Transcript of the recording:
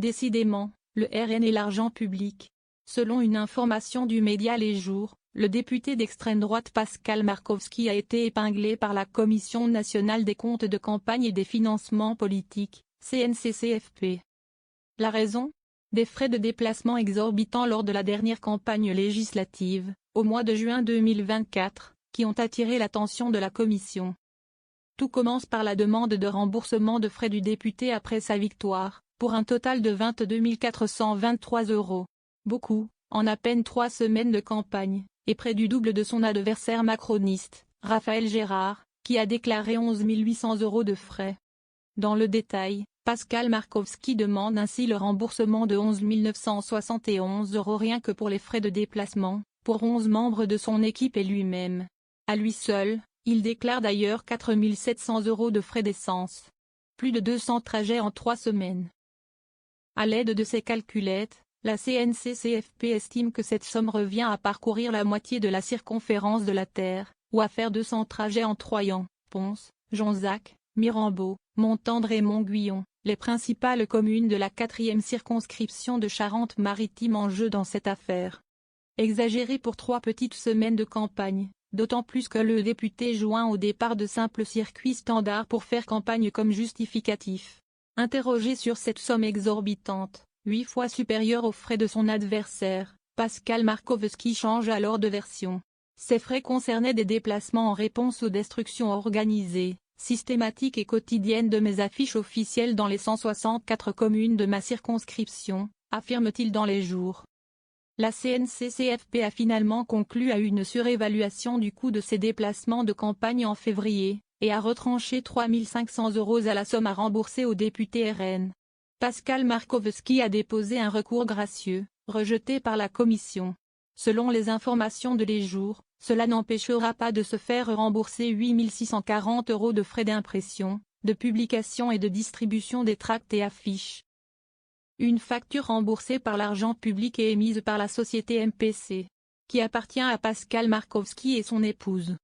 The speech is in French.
Décidément, le RN et l'argent public. Selon une information du média Les Jours, le député d'extrême droite Pascal Markowski a été épinglé par la Commission nationale des comptes de campagne et des financements politiques, CNCCFP. La raison ? Des frais de déplacement exorbitants lors de la dernière campagne législative, au mois de juin 2024, qui ont attiré l'attention de la Commission. Tout commence par la demande de remboursement de frais du député après sa victoire, pour un total de 22 423 €. Beaucoup, en à peine 3 semaines de campagne, et près du double de son adversaire macroniste, Raphaël Gérard, qui a déclaré 11 800 € de frais. Dans le détail, Pascal Markowski demande ainsi le remboursement de 11 971 € rien que pour les frais de déplacement, pour 11 membres de son équipe et lui-même. À lui seul, il déclare d'ailleurs 4 700 € de frais d'essence. Plus de 200 trajets en 3 semaines. À l'aide de ses calculettes, la CNCCFP estime que cette somme revient à parcourir la moitié de la circonférence de la Terre, ou à faire 200 trajets en Troyes, Ponce, Jonzac, Mirambeau, Montendre et Montguyon, les principales communes de la 4e circonscription de Charente-Maritime en jeu dans cette affaire. Exagéré pour 3 petites semaines de campagne, d'autant plus que le député joint au départ de simples circuits standards pour faire campagne comme justificatif. Interrogé sur cette somme exorbitante, 8 fois supérieure aux frais de son adversaire, Pascal Markowski change alors de version. Ces frais concernaient des déplacements en réponse aux destructions organisées, systématiques et quotidiennes de mes affiches officielles dans les 164 communes de ma circonscription, affirme-t-il dans Les Jours. La CNCCFP a finalement conclu à une surévaluation du coût de ces déplacements de campagne en février, et a retranché 3 500 € à la somme à rembourser au député RN. Pascal Markowski a déposé un recours gracieux, rejeté par la Commission. Selon les informations de Les Jours, cela n'empêchera pas de se faire rembourser 8 640 € de frais d'impression, de publication et de distribution des tracts et affiches. Une facture remboursée par l'argent public et émise par la société MPC, qui appartient à Pascal Markowski et son épouse.